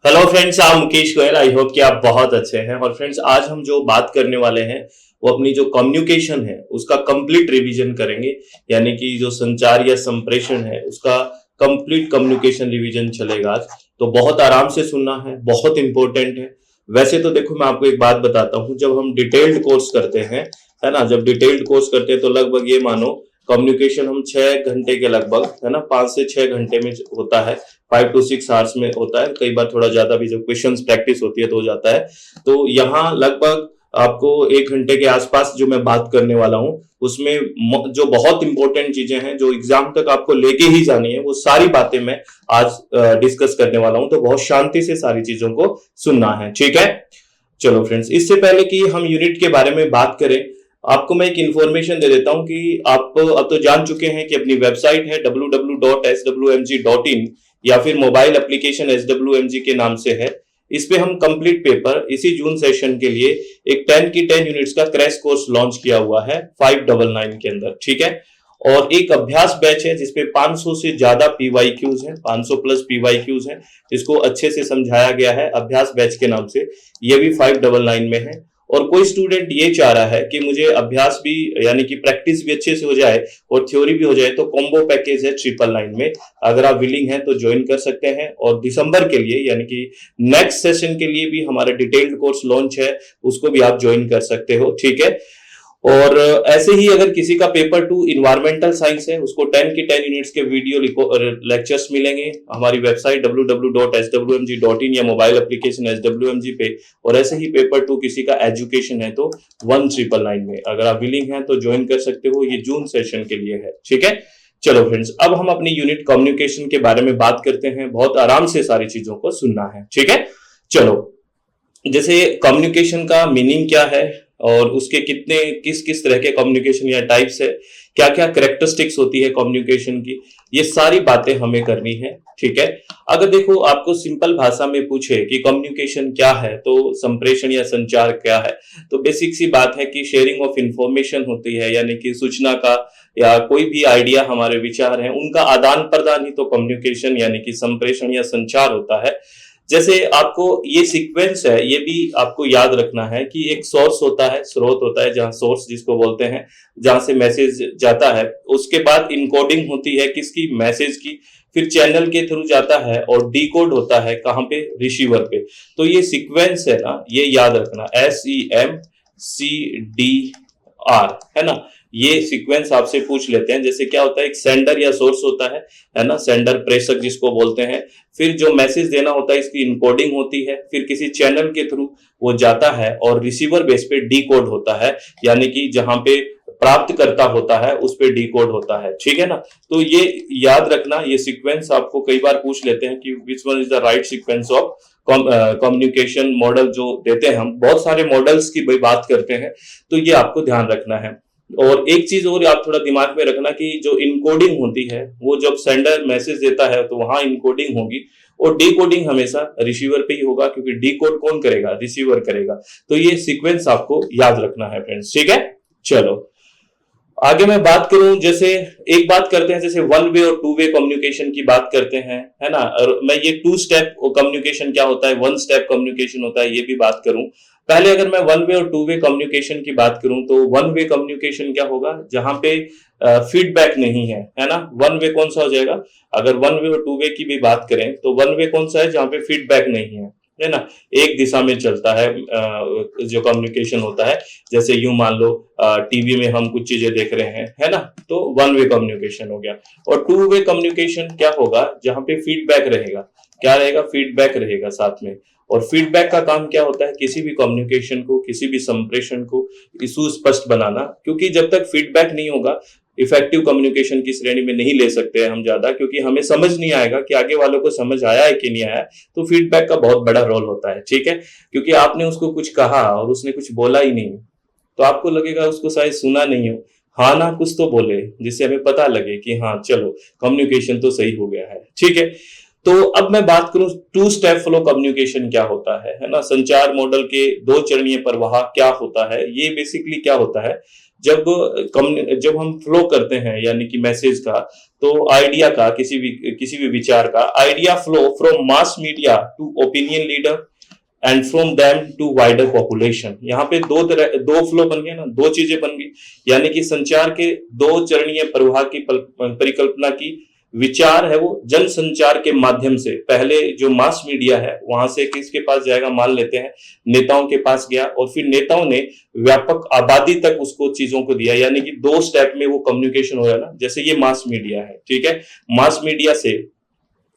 Hello friends, आप Mukesh Goyal. I hope कि आप बहुत अच्छे हैं। और फ्रेंड्स, आज हम जो बात करने वाले हैं वो अपनी जो कम्युनिकेशन है उसका कंप्लीट रिवीजन करेंगे। यानी कि जो संचार या संप्रेषण है उसका कंप्लीट कम्युनिकेशन रिवीजन चलेगा आज। तो बहुत आराम से सुनना है, बहुत इंपॉर्टेंट है। वैसे तो देखो, मैं आपको एक बात बताता हूँ, जब हम डिटेल्ड कोर्स करते हैं, है ना, जब डिटेल्ड कोर्स करते हैं तो लगभग ये मानो कम्युनिकेशन हम 6 घंटे के लगभग, है ना, 5 से 6 घंटे में होता है। 5 to 6 आवर्स में होता है, कई बार थोड़ा ज्यादा भी जब क्वेश्चंस प्रैक्टिस होती है तो हो जाता है। तो यहाँ लगभग आपको 1 घंटे के आसपास जो मैं बात करने वाला हूँ उसमें जो बहुत इंपॉर्टेंट चीजें हैं जो एग्जाम तक आपको लेके ही जानी है वो सारी बातें मैं आज डिस्कस करने वाला हूँ। तो बहुत शांति से सारी चीजों को सुनना है, ठीक है। चलो फ्रेंड्स, इससे पहले कि हम यूनिट के बारे में बात करें, आपको मैं एक इंफॉर्मेशन दे देता हूं कि आप अब तो जान चुके हैं कि अपनी वेबसाइट है www.swmg.in या फिर मोबाइल एप्लीकेशन SWMG के नाम से है। इस पे हम कंप्लीट पेपर इसी जून सेशन के लिए एक 10 की 10 यूनिट्स का क्रैश कोर्स लॉन्च किया हुआ है 599 के अंदर, ठीक है। और एक अभ्यास बैच है जिसपे 500 से ज्यादा PYQs हैं, 500 प्लस PYQs हैं, जिसको अच्छे से समझाया गया है अभ्यास बैच के नाम से। ये भी 599 में है। और कोई स्टूडेंट ये चाह रहा है कि मुझे अभ्यास भी यानी कि प्रैक्टिस भी अच्छे से हो जाए और थ्योरी भी हो जाए, तो कॉम्बो पैकेज है 999 में। अगर आप विलिंग हैं तो ज्वाइन कर सकते हैं। और दिसंबर के लिए यानी कि नेक्स्ट सेशन के लिए भी हमारा डिटेल्ड कोर्स लॉन्च है, उसको भी आप ज्वाइन कर सकते हो, ठीक है। और ऐसे ही अगर किसी का पेपर 2 इन्वायरमेंटल साइंस है, उसको 10 की 10 यूनिट्स के वीडियो लेक्चर्स मिलेंगे हमारी वेबसाइट www.swmg.in या मोबाइल एप्लीकेशन SWMG पे। और ऐसे ही पेपर 2 किसी का एजुकेशन है तो 1999 में अगर आप विलिंग हैं तो ज्वाइन कर सकते हो। ये जून सेशन के लिए है, ठीक है। चलो फ्रेंड्स, अब हम अपनी यूनिट कम्युनिकेशन के बारे में बात करते हैं। बहुत आराम से सारी चीजों को सुनना है, ठीक है। चलो, जैसे कम्युनिकेशन का मीनिंग क्या है और उसके कितने किस किस तरह के कम्युनिकेशन या टाइप्स है, क्या क्या करेक्टरिस्टिक्स होती है कम्युनिकेशन की, ये सारी बातें हमें करनी है, ठीक है। अगर देखो, आपको सिंपल भाषा में पूछे कि कम्युनिकेशन क्या है, तो संप्रेषण या संचार क्या है, तो बेसिक सी बात है कि शेयरिंग ऑफ इंफॉर्मेशन होती है, यानी कि सूचना का या कोई भी आइडिया, हमारे विचार हैं उनका आदान प्रदान ही तो कम्युनिकेशन यानी कि संप्रेषण या संचार होता है। जैसे आपको ये सीक्वेंस है, ये भी आपको याद रखना है कि एक सोर्स होता है, स्रोत होता है, जहां सोर्स जिसको बोलते हैं, जहां से मैसेज जाता है। उसके बाद इनकोडिंग होती है किसकी, मैसेज की। फिर चैनल के थ्रू जाता है और डीकोड होता है कहां पे, रिसीवर पे। तो ये सीक्वेंस है ना, ये याद रखना, SEMCDR, है ना। ये सीक्वेंस आपसे पूछ लेते हैं। जैसे क्या होता है, एक सेंडर या सोर्स होता है ना, सेंडर प्रेषक जिसको बोलते हैं। फिर जो मैसेज देना होता है इसकी इनकोडिंग होती है, फिर किसी चैनल के थ्रू वो जाता है और रिसीवर बेस पे डीकोड होता है, यानी कि जहां पे प्राप्त करता होता है उस पे डीकोड होता है, ठीक है ना। तो ये याद रखना, ये सीक्वेंस आपको कई बार पूछ लेते हैं कि which one is the right sequence of communication model. जो देते हैं हम बहुत सारे मॉडल्स की बात करते हैं, तो ये आपको ध्यान रखना है। और एक चीज और आप थोड़ा दिमाग में रखना कि जो इनकोडिंग होती है वो जब सेंडर मैसेज देता है तो वहां इनकोडिंग होगी, और डीकोडिंग हमेशा रिसीवर पे ही होगा, क्योंकि डीकोड कौन करेगा, रिसीवर करेगा। तो ये सीक्वेंस आपको याद रखना है फ्रेंड्स, ठीक है। चलो आगे मैं बात करूं, जैसे एक बात करते हैं, जैसे वन वे और टू वे कम्युनिकेशन की बात करते हैं, है ना। और मैं ये 2 स्टेप कम्युनिकेशन क्या होता है, 1 स्टेप कम्युनिकेशन होता है, ये भी बात करूं। पहले अगर मैं वन वे और टू वे कम्युनिकेशन की बात करूं तो वन वे कम्युनिकेशन क्या होगा, जहां पे फीडबैक नहीं है ना। वन वे कौन सा हो जाएगा, अगर वन वे और टू वे की भी बात करें तो वन वे कौन सा है, जहां पे फीडबैक नहीं है ना। एक दिशा में चलता है जो कम्युनिकेशन होता है। जैसे यूं मान लो, टीवी में हम कुछ चीजें देख रहे हैं, है ना, तो वन वे कम्युनिकेशन हो गया। और टू वे कम्युनिकेशन क्या होगा, जहां पे फीडबैक रहेगा, क्या रहेगा, फीडबैक रहेगा साथ में। और फीडबैक का काम क्या होता है, किसी भी कम्युनिकेशन को, किसी भी संप्रेषण को सुस्पष्ट बनाना। क्योंकि जब तक फीडबैक नहीं होगा, इफेक्टिव कम्युनिकेशन की श्रेणी में नहीं ले सकते हैं हम ज्यादा, क्योंकि हमें समझ नहीं आएगा कि आगे वालों को समझ आया है कि नहीं आया। तो फीडबैक का बहुत बड़ा रोल होता है, ठीक है। क्योंकि आपने उसको कुछ कहा और उसने कुछ बोला ही नहीं, तो आपको लगेगा उसको शायद सुना नहीं हो। हाँ ना, कुछ तो बोले जिससे हमें पता लगे कि हाँ चलो कम्युनिकेशन तो सही हो गया है, ठीक है। तो अब मैं बात करूं 2 स्टेप फ्लो कम्युनिकेशन क्या होता है ना। संचार मॉडल के 2 चरणीय प्रवाह क्या होता है, ये बेसिकली क्या होता है जब हम फ्लो करते हैं यानी कि मैसेज का, तो आइडिया का किसी भी विचार का idea flow from mass media to opinion leader and from them to wider population. यहाँ पे दो फ्लो बन गए ना, दो चीजें बन गई, यानी कि संचार के दो चरणीय प्रवाह की परिकल्पना की। विचार है वो जन संचार के माध्यम से, पहले जो मास मीडिया है वहां से किसके पास जाएगा, मान लेते हैं नेताओं के पास गया, और फिर नेताओं ने व्यापक आबादी तक उसको चीजों को दिया, यानी कि दो स्टेप में वो कम्युनिकेशन हो रहा है ना। जैसे ये मास मीडिया है, ठीक है, मास मीडिया से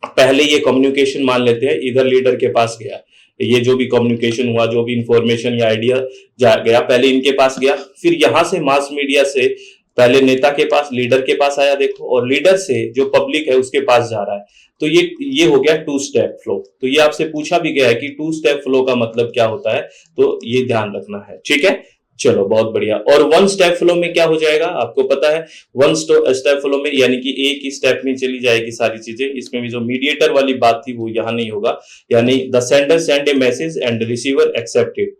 पहले ये कम्युनिकेशन मान लेते हैं इधर लीडर के पास गया, ये जो भी कम्युनिकेशन हुआ, जो भी इंफॉर्मेशन या आइडिया जा गया पहले इनके पास गया, फिर यहां से मास मीडिया से पहले नेता के पास, लीडर के पास आया देखो, और लीडर से जो पब्लिक है उसके पास जा रहा है। तो ये हो गया टू स्टेप फ्लो। तो ये आपसे पूछा भी गया है कि टू स्टेप फ्लो का मतलब क्या होता है, तो ये ध्यान रखना है, ठीक है। चलो बहुत बढ़िया। और वन स्टेप फ्लो में क्या हो जाएगा आपको पता है, वन स्टेप फ्लो में यानी कि एक ही स्टेप में चली जाएगी सारी चीजें। इसमें भी जो मीडिएटर वाली बात थी वो यहां नहीं होगा, यानी the sender send a message and receiver accept it,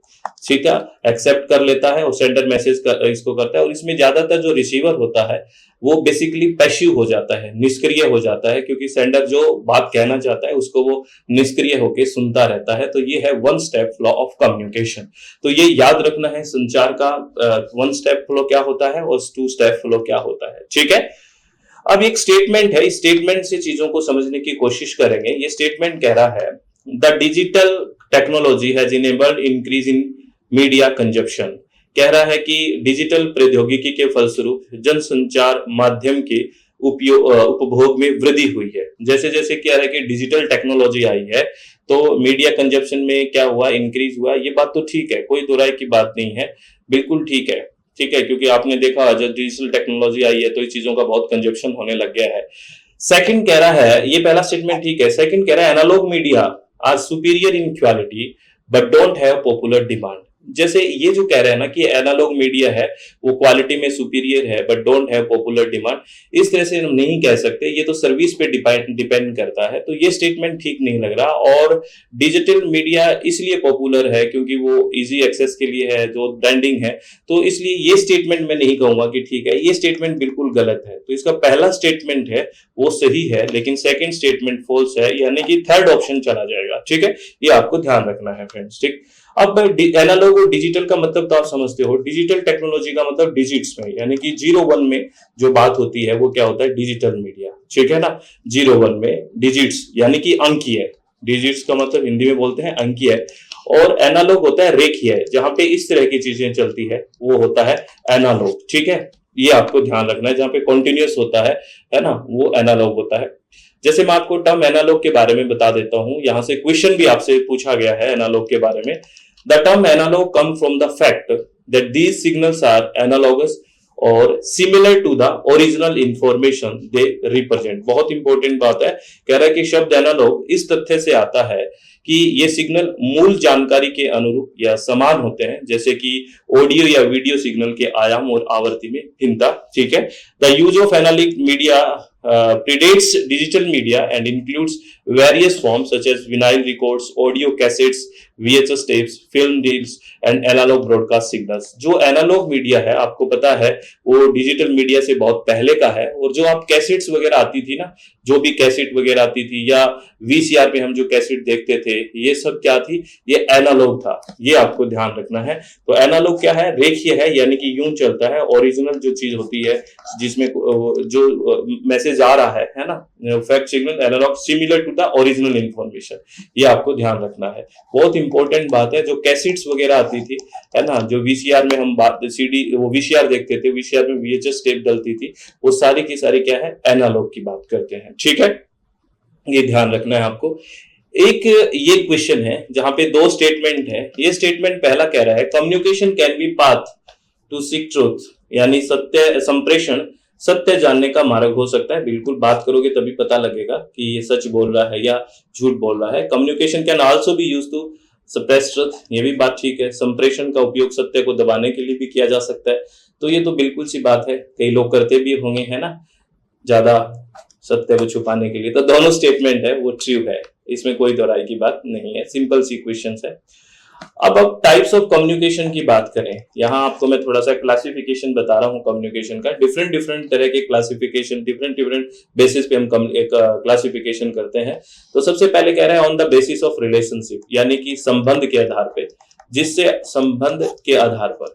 ठीक है, एक्सेप्ट कर लेता है और सेंडर मैसेज इसको करता है। और इसमें ज्यादातर जो रिसीवर होता है वो बेसिकली पैसिव हो जाता है, निष्क्रिय हो जाता है, क्योंकि सेंडर जो बात कहना चाहता है उसको वो निष्क्रिय होकर सुनता रहता है। तो ये है one step flow of communication. तो ये याद रखना है संचार का वन स्टेप फ्लो क्या होता है और टू स्टेप फ्लो क्या होता है, ठीक है। अब एक स्टेटमेंट है, इस स्टेटमेंट से चीजों को समझने की कोशिश करेंगे। ये स्टेटमेंट कह रहा है the digital technology has enabled increase in media consumption. कह रहा है कि डिजिटल प्रौद्योगिकी के फलस्वरूप जनसंचार माध्यम के उपभोग में वृद्धि हुई है। जैसे जैसे क्या है कि डिजिटल टेक्नोलॉजी आई है तो मीडिया कंजप्शन में क्या हुआ, इंक्रीज हुआ। ये बात तो ठीक है, कोई दो राय की बात नहीं है, बिल्कुल ठीक है, ठीक है, क्योंकि आपने देखा जब डिजिटल टेक्नोलॉजी आई है तो इस चीजों का बहुत कंजप्शन होने लग गया है। सेकंड कह रहा है, ये पहला स्टेटमेंट ठीक है, सेकंड कह रहा है analogue media are superior in quality but don't have popular demand. जैसे ये जो कह रहे हैं ना कि एनालॉग मीडिया है वो क्वालिटी में सुपीरियर है but don't have popular demand, इस तरह से हम नहीं कह सकते, ये तो सर्विस पे डिपेंड करता है। तो ये स्टेटमेंट ठीक नहीं लग रहा। और डिजिटल मीडिया इसलिए पॉपुलर है क्योंकि वो इजी एक्सेस के लिए है, जो ट्रेंडिंग है, तो इसलिए ये स्टेटमेंट मैं नहीं कहूंगा कि ठीक है, ये स्टेटमेंट बिल्कुल गलत है। तो इसका पहला स्टेटमेंट है वो सही है, लेकिन सेकेंड स्टेटमेंट फॉल्स है, यानी कि थर्ड ऑप्शन चला जाएगा, ठीक है, ये आपको ध्यान रखना है फ्रेंड्स, ठीक। अब एनालॉग और डिजिटल का मतलब तो आप समझते हो, डिजिटल टेक्नोलॉजी का मतलब डिजिट्स में, यानी कि 0-1 में जो बात होती है वो क्या होता है, डिजिटल मीडिया, ठीक है ना। 0-1 में डिजिट्स यानी कि अंकीय, डिजिट्स का मतलब हिंदी में बोलते हैं अंकीय, और एनालॉग होता है रेखीय, जहां पे इस तरह की चीजें चलती है वो होता है एनालॉग, ठीक है। ये आपको ध्यान रखना है, जहां पे कॉन्टिन्यूअस होता है ना, वो एनालॉग होता है। जैसे मैं आपको टर्म एनालॉग के बारे में बता देता हूं, यहां से क्वेश्चन भी आपसे पूछा गया है एनालॉग के बारे में। The term analog comes from the fact that these signals are analogous और similar to the original information they represent। बहुत इंपॉर्टेंट बात है, कह रहा है कि शब्द एनालॉग इस तथ्य से आता है कि ये सिग्नल मूल जानकारी के अनुरूप या समान होते हैं, जैसे कि ऑडियो या वीडियो सिग्नल के आयाम और आवृत्ति में भिन्नता, ठीक है। The use of analogue media predates digital media and includes various forms such as vinyl records, audio cassettes, VHS tapes, film deals and analog broadcast signals। जो एनालॉग मीडिया है आपको पता है वो डिजिटल मीडिया से बहुत पहले का है। और जो आप कैसेट्स वगैरह आती थी ना, जो भी कैसेट वगैरह आती थी या वीसीआर पे हम जो कैसेट देखते थे, ये सब क्या थी, ये एनालॉग था, ये आपको ध्यान रखना है। तो एनालॉग क्या है, रेखीय है, यानी कि यूं चलता है। ओरिजिनल जो चीज होती है जिसमें जो मैसेज आ रहा है ना, fact signal analogue similar to the original information, ये आपको ध्यान रखना है। बहुत इंपॉर्टेंट बात है, जो कैसेट्स वगैरह आती थी है ना, जो वीसीआर में हम बात सीडी वो वीसीआर देखते थे, वीसीआर में वीएचएस टेप डलती थी, वो सारी की सारी क्या है, एनालॉग की बात करते हैं, ठीक है, ये ध्यान रखना है आपको। एक ये क्वेश्चन है जहां पे दो स्टेटमेंट है। ये स्टेटमेंट पहला कह रहा है communication can be path to seek truth, यानी सत्य संप्रेषण सत्य जानने का मार्ग हो सकता है। बिल्कुल, बात करोगे तभी पता लगेगा कि ये सच बोल रहा है या झूठ बोल रहा है। Communication can also be used to suppress truth, ये भी बात ठीक है। संप्रेषण का उपयोग सत्य को दबाने के लिए भी किया जा सकता है, तो ये तो बिल्कुल सी बात है, कई लोग करते भी होंगे, है ना, ज्यादा सत्य को छुपाने के लिए। तो दोनों स्टेटमेंट है वो ट्रू है, इसमें कोई दोहराई की बात नहीं है, सिंपल सी क्वेश्चन है। अब टाइप्स ऑफ कम्युनिकेशन की बात करें, यहाँ आपको मैं थोड़ा सा क्लासिफिकेशन बता रहा हूँ कम्युनिकेशन का। डिफरेंट डिफरेंट तरह के क्लासिफिकेशन, डिफरेंट डिफरेंट बेसिस पे हम एक क्लासिफिकेशन करते हैं। तो सबसे पहले कह रहे हैं on the basis of relationship, यानी कि संबंध के आधार पे, जिससे संबंध के आधार पर,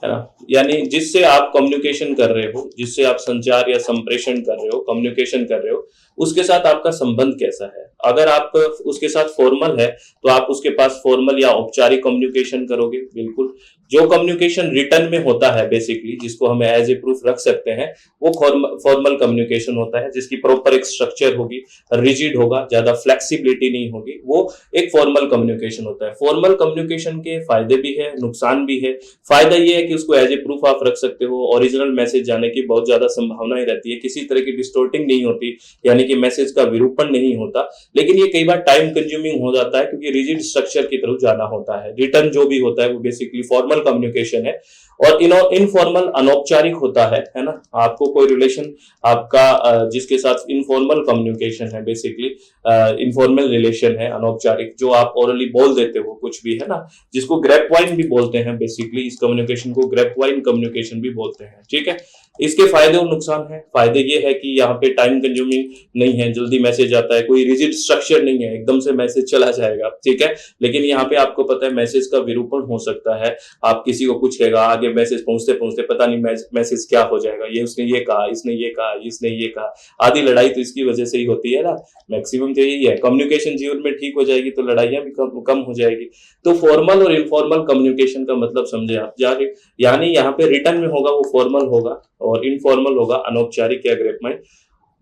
है ना, यानी जिससे आप कम्युनिकेशन कर रहे हो, जिससे आप संचार या संप्रेषण कर रहे हो, कम्युनिकेशन कर रहे हो, उसके साथ आपका संबंध कैसा है। अगर आप उसके साथ फॉर्मल है तो आप उसके पास फॉर्मल या औपचारिक कम्युनिकेशन करोगे, बिल्कुल। जो कम्युनिकेशन रिटर्न में होता है बेसिकली, जिसको हम एज ए प्रूफ रख सकते हैं, वो फॉर्मल कम्युनिकेशन होता है, जिसकी प्रॉपर एक स्ट्रक्चर होगी, रिजिड होगा, ज्यादा फ्लेक्सिबिलिटी नहीं होगी, वो एक फॉर्मल कम्युनिकेशन होता है। फॉर्मल कम्युनिकेशन के फायदे भी है, नुकसान भी है। फायदा ये है कि उसको एज ए प्रूफ आप रख सकते हो, ओरिजिनल मैसेज जाने की बहुत ज्यादा संभावनाएं रहती है, किसी तरह की डिस्टोर्टिंग नहीं होती, यानी कि मैसेज का विरूपण नहीं होता। लेकिन ये कई बार टाइम कंज्यूमिंग हो जाता है, क्योंकि रिजिड स्ट्रक्चर की तरफ जाना होता है। रिटर्न जो भी होता है वो बेसिकली फॉर्मल कम्युनिकेशन है, और इनफॉर्मल अनौपचारिक होता है ना। आपको कोई रिलेशन आपका जिसके साथ इनफॉर्मल कम्युनिकेशन है, बेसिकली इनफॉर्मल रिलेशन है, अनौपचारिक, जो आप ओरली बोल देते हो कुछ भी, है ना, जिसको ग्रेपवाइन भी बोलते हैं, बेसिकली इस कम्युनिकेशन को ग्रेपवाइन कम्युनिकेशन भी बोलते हैं, ठीक है। इसके फायदे और नुकसान है। फायदे ये है कि यहाँ पे टाइम कंज्यूमिंग नहीं है, जल्दी मैसेज आता है, कोई रिजिड स्ट्रक्चर नहीं है, एकदम से मैसेज चला जाएगा, ठीक है। लेकिन यहाँ पे आपको पता है मैसेज का विरूपण हो सकता है। आप किसी को पूछेगा, आगे मैसेज पहुंचते पहुंचते पता नहीं मैसेज क्या हो जाएगा, ये उसने ये कहा, इसने ये कहा, इसने ये कहा। आधी लड़ाई तो इसकी वजह से ही होती है ना, मैक्सिमम तो यही है। कम्युनिकेशन जीवन में ठीक हो जाएगी तो लड़ाइयां भी कम हो जाएगी। तो फॉर्मल और इनफॉर्मल कम्युनिकेशन का मतलब समझे आप, यानी यहाँ पे रिटर्न में होगा वो फॉर्मल होगा, और इनफॉर्मल होगा अनौपचारिक या ग्रेपवाइन।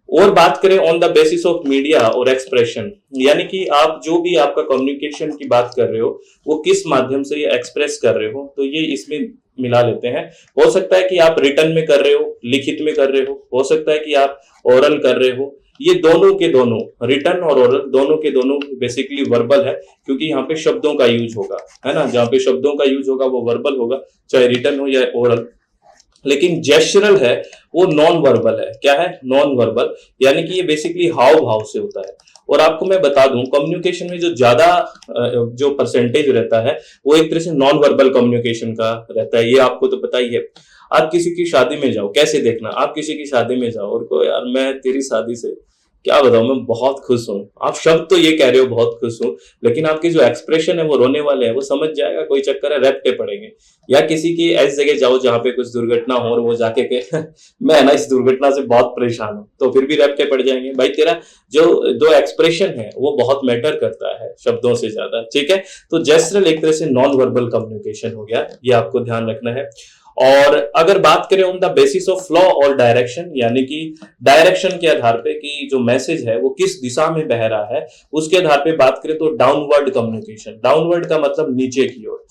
और बात करें on the basis of media और एक्सप्रेशन, यानी कि आप जो भी आपका कम्युनिकेशन की बात कर रहे हो वो किस माध्यम से ये एक्सप्रेस कर रहे हो, तो ये इसमें मिला लेते हैं। हो सकता है कि आप रिटर्न में कर रहे हो, लिखित में कर रहे हो सकता है कि आप ओरल कर रहे हो। ये दोनों के दोनों, रिटर्न और ओरल, दोनों के दोनों बेसिकली वर्बल है, क्योंकि यहाँ पे शब्दों का यूज होगा, है ना। जहाँ पे शब्दों का यूज होगा वो वर्बल होगा, चाहे रिटर्न हो या ओरल। लेकिन जेस्चरल है वो नॉन वर्बल है। क्या है? नॉन वर्बल, यानी कि ये बेसिकली हाव भाव से होता है। और आपको मैं बता दूं, कम्युनिकेशन में जो ज्यादा जो परसेंटेज रहता है वो एक तरह से नॉन वर्बल कम्युनिकेशन का रहता है, ये आपको तो पता ही है। आप किसी की शादी में जाओ, कैसे देखना, आप किसी की शादी में जाओ और को यार मैं तेरी शादी से क्या बताऊं, मैं बहुत खुश हूं। आप शब्द तो ये कह रहे हो बहुत खुश हूं, लेकिन आपकी जो एक्सप्रेशन है वो रोने वाले है, वो समझ जाएगा कोई चक्कर है, रैपटे पड़ेंगे। या किसी की ऐसी जगह जाओ जहां पे कुछ दुर्घटना हो और वो जाके के मैं ना इस दुर्घटना से बहुत परेशान हूं, तो फिर भी रैपटे पड़ जाएंगे। भाई तेरा जो एक्सप्रेशन है वो बहुत मैटर करता है शब्दों से ज्यादा, ठीक है। तो जेस्चरल एक तरह से नॉन वर्बल कम्युनिकेशन हो गया, ये आपको ध्यान रखना है। और अगर बात करें on the basis of flow और डायरेक्शन, यानी कि डायरेक्शन के आधार पे कि जो मैसेज है वो किस दिशा में बह रहा है, उसके आधार पे बात करें तो डाउनवर्ड कम्युनिकेशन। डाउनवर्ड का मतलब नीचे की ओर।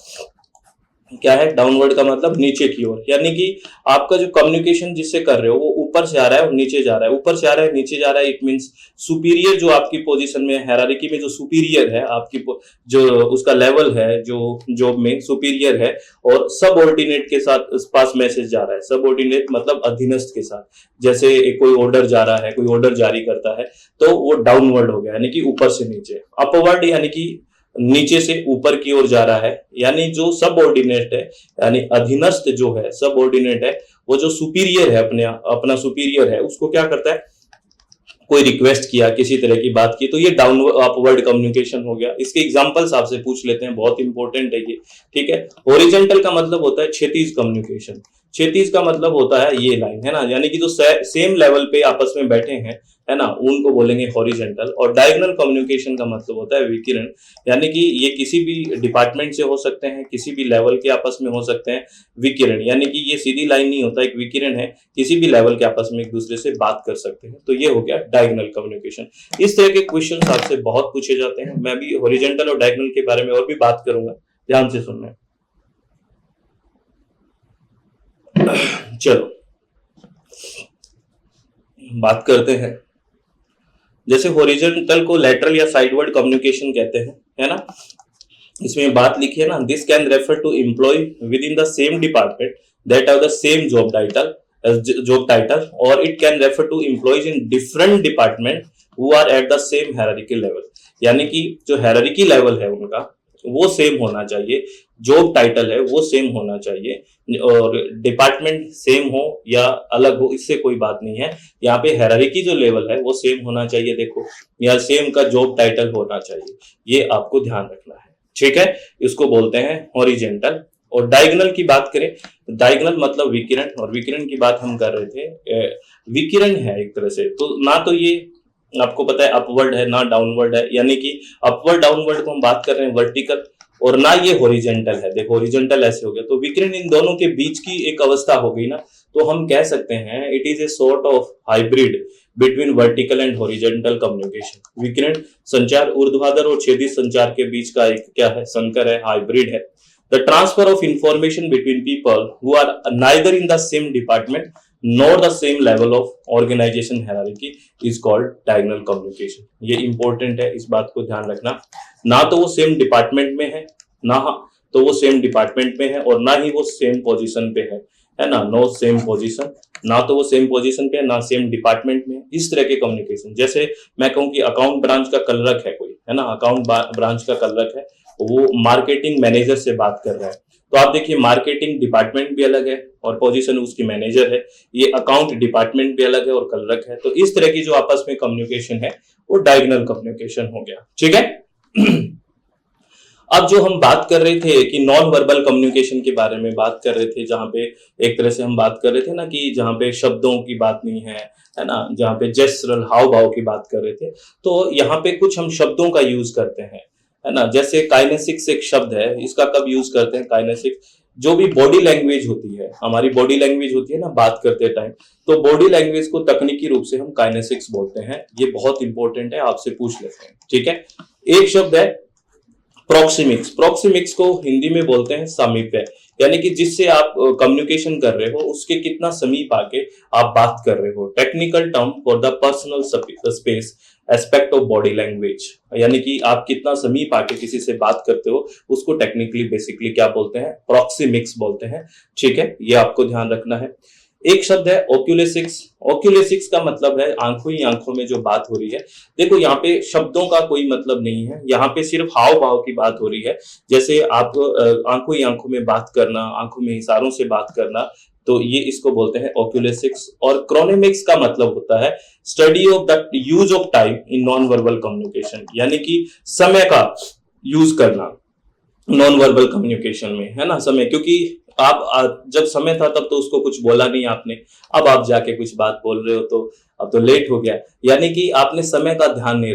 क्या है डाउनवर्ड का मतलब? नीचे की ओर, यानी कि आपका जो कम्युनिकेशन जिससे कर रहे हो वो ऊपर से आ रहा है और नीचे जा रहा है, ऊपर से आ रहा है नीचे जा रहा है। इट मींस सुपीरियर, जो आपकी पोजीशन में हायरार्की में जो सुपीरियर है, आपकी जो उसका लेवल है, जो जॉब में सुपीरियर है, और सबऑर्डिनेट के साथ इस पास मैसेज जा रहा है। सबऑर्डिनेट मतलब अधीनस्थ के साथ, जैसे कोई ऑर्डर जा रहा है, कोई ऑर्डर जारी करता है, तो वो डाउनवर्ड हो गया, यानी कि ऊपर से नीचे। अपवर्ड यानी कि नीचे से ऊपर की ओर जा रहा है, यानी जो सबऑर्डिनेट है, यानी अधीनस्थ जो है, सबऑर्डिनेट है, वो जो सुपीरियर है, अपना सुपीरियर है, उसको क्या करता है, कोई रिक्वेस्ट किया, किसी तरह की बात की, तो ये डाउनवर्ड अपवर्ड कम्युनिकेशन हो गया। इसके एग्जांपल्स आपसे पूछ लेते हैं, बहुत इंपॉर्टेंट है ये, ठीक है। हॉरिजॉन्टल का मतलब होता है क्षैतिज कम्युनिकेशन। क्षैतिज का मतलब होता है ये लाइन, है ना, यानी कि जो सेम लेवल पे आपस में बैठे हैं, है ना, उनको बोलेंगे हॉरिजॉन्टल। और डायगोनल कम्युनिकेशन का मतलब होता है विकिरण, यानी कि ये किसी भी डिपार्टमेंट से हो सकते हैं, किसी भी लेवल के आपस में हो सकते हैं। विकिरण यानी कि ये सीधी लाइन नहीं होता, एक विकिरण है, किसी भी लेवल के आपस में एक दूसरे से बात कर सकते हैं, तो ये हो गया डायगोनल कम्युनिकेशन। इस तरह के क्वेश्चन आपसे बहुत पूछे जाते हैं। मैं भी हॉरिजॉन्टल और डायगोनल के बारे में और भी बात करूंगा, ध्यान से सुनना। चलो बात करते हैं, जैसे हॉरिजॉन्टल को लेटरल या साइडवर्ड कम्युनिकेशन कहते हैं, है ना। इसमें बात लिखी है ना, this can refer to employee within the same department that have the same job title, और it can refer to employees in different department who are at the same hierarchy level. यानी कि जो hierarchy level है उनका, वो same होना चाहिए, job title है वो सेम होना चाहिए, और डिपार्टमेंट सेम हो या अलग हो इससे कोई बात नहीं है। यहाँ पे हायरार्की जो लेवल है वो सेम होना चाहिए, देखो, या सेम का जॉब टाइटल होना चाहिए, ये आपको ध्यान रखना है। ठीक है, इसको बोलते हैं हॉरिजेंटल। और डायगोनल की बात करें, डायगोनल मतलब विकिरण, और विकिरण की बात हम कर रहे थे। विकिरण है एक तरह से, तो ना तो ये आपको पता है अपवर्ड है ना डाउनवर्ड है, यानी कि अपवर्ड डाउनवर्ड को हम बात कर रहे हैं वर्टिकल, और ना ये हॉरिजेंटल है। देखो हॉरिजेंटल ऐसे हो गया, तो विकिरण इन दोनों के बीच की एक अवस्था हो गई ना, तो हम कह सकते हैं it is a sort of hybrid between vertical and horizontal communication. विकिरण संचार ऊर्ध्वाधर और क्षैतिज संचार के बीच का एक क्या है, संकर है, हाइब्रिड है। The transfer of information between people who are neither in the same department nor the same level of organization hierarchy is called diagonal communication। ये important है, इस बात को ध्यान रखना। ना तो वो सेम डिपार्टमेंट में है, ना तो वो सेम डिपार्टमेंट में है, और ना ही वो सेम पोजीशन पे है ना, नो सेम पोजीशन, ना तो वो सेम पोजीशन पे है ना सेम डिपार्टमेंट में। इस तरह के कम्युनिकेशन, जैसे मैं कहूँ कि अकाउंट ब्रांच का कलरक है कोई, है ना, अकाउंट ब्रांच का कलरक है, वो मार्केटिंग मैनेजर से बात कर रहा है, तो आप देखिए मार्केटिंग डिपार्टमेंट भी अलग है और पोजीशन उसकी मैनेजर है, ये अकाउंट डिपार्टमेंट भी अलग है और कलरक है। तो इस तरह की जो आपस में कम्युनिकेशन है वो डायगोनल कम्युनिकेशन हो गया। ठीक है। अब जो हम बात कर रहे थे कि नॉन वर्बल कम्युनिकेशन के बारे में बात कर रहे थे, जहां पे एक तरह से हम बात कर रहे थे ना कि जहां पे शब्दों की बात नहीं है ना, जहां पे जेस्चरल हाव भाव की बात कर रहे थे, तो यहाँ पे कुछ हम शब्दों का यूज करते हैं, है ना। जैसे काइनेसिक्स एक शब्द है, इसका कब यूज करते हैं काइनेसिक्स, जो भी बॉडी लैंग्वेज होती है, हमारी बॉडी लैंग्वेज होती है ना बात करते टाइम, तो बॉडी लैंग्वेज को तकनीकी रूप से हम काइनेसिक्स बोलते हैं। ये बहुत इंपॉर्टेंट है, आपसे पूछ लेते हैं। ठीक है, एक शब्द है प्रोक्सिमिक्स। प्रोक्सिमिक्स को हिंदी में बोलते हैं सामीप्य, यानी कि जिससे आप कम्युनिकेशन कर रहे हो उसके कितना समीप आके आप बात कर रहे हो। Technical term for the personal space aspect of body language, यानी कि आप कितना समीप आके किसी से बात करते हो उसको टेक्निकली बेसिकली क्या बोलते हैं, प्रोक्सिमिक्स बोलते हैं। ठीक है, ये आपको ध्यान रखना है। एक शब्द है ओक्यूलेसिक्स। ओक्यूलेसिक्स का मतलब है आंखों ही आंखों में जो बात हो रही है। देखो यहाँ पे शब्दों का कोई मतलब नहीं है, यहाँ पे सिर्फ हाव भाव की बात हो रही है। जैसे आप आंखों ही आंखों में बात करना, आंखों में इशारों से बात करना, तो ये इसको बोलते हैं ओक्यूलेसिक्स। और क्रोनेमिक्स का मतलब होता है study of the use of time in non verbal communication, यानी कि समय का यूज करना नॉन वर्बल कम्युनिकेशन में, है ना, समय। क्योंकि आप जब समय था तब तो उसको कुछ बोला नहीं आपने, अब आप जाके कुछ बात बोल रहे हो तो अब तो लेट हो गया, यानी कि आपने समय का ध्यान नहीं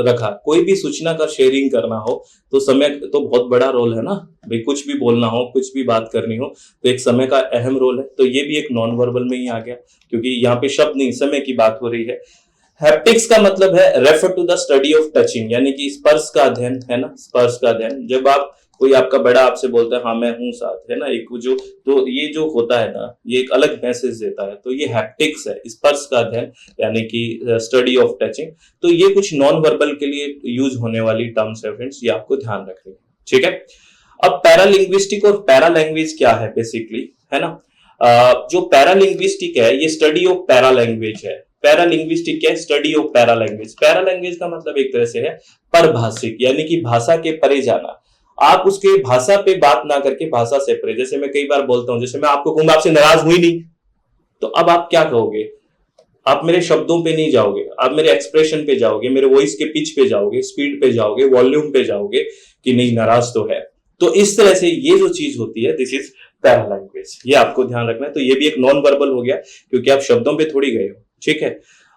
रखा। कोई भी सूचना का शेयरिंग करना हो तो समय तो बहुत बड़ा रोल है ना भाई, कुछ भी बोलना हो, कुछ भी बात करनी हो तो एक समय का अहम रोल है। तो ये भी एक नॉन वर्बल में ही आ गया, क्योंकि यहाँ पे शब्द नहीं समय की बात हो रही है। हैप्टिक्स का मतलब है refer to the study of touching, यानी कि स्पर्श का अध्ययन, है ना, स्पर्श का अध्ययन। जब आप कोई आपका बड़ा आपसे बोलता है हाँ मैं हूं साथ, है ना, एक जो, तो ये जो होता है ना ये एक अलग मैसेज देता है, तो ये हैप्टिक्स है, स्पर्श का अध्ययन, यानी कि स्टडी ऑफ टचिंग। तो ये कुछ नॉन वर्बल के लिए यूज होने वाली टर्म्स है फ्रेंड्स, ये आपको ध्यान रखनी है। ठीक है, अब पैरालिंग्विस्टिक और पैरालैंग्वेज क्या है बेसिकली, है ना। जो पैरालिंग्विस्टिक है ये स्टडी ऑफ पैरालैंग्वेज है। पैरालिंग्विस्टिक क्या है, स्टडी ऑफ पैरालैंग्वेज। पैरालैंग्वेज का मतलब एक तरह से है परभाषिक, यानी कि भाषा के परे जाना। आप उसके भाषा पे बात ना करके भाषा से परे, जैसे मैं कई बार बोलता हूं, जैसे मैं आपको कहूंगा आपसे नाराज हुई नहीं, तो अब आप क्या कहोगे, आप मेरे शब्दों पे नहीं जाओगे, आप मेरे एक्सप्रेशन पे जाओगे, मेरे वॉइस के पिच पे जाओगे, स्पीड पे जाओगे, वॉल्यूम पे जाओगे कि नहीं नाराज तो है। तो इस तरह से ये जो चीज होती है दिस इज पैरालैंग्वेज, ये आपको ध्यान रखना है। तो ये भी एक नॉन वर्बल हो गया, क्योंकि आप शब्दों पे थोड़ी गए हो। ठीक है,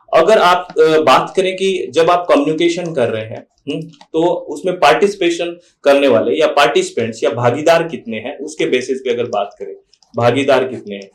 अगर आप बात करें कि जब आप कम्युनिकेशन कर रहे हैं तो उसमें पार्टिसिपेशन करने वाले या पार्टिसिपेंट्स या भागीदार कितने हैं उसके बेसिस पे अगर बात करें, भागीदार कितने हैं,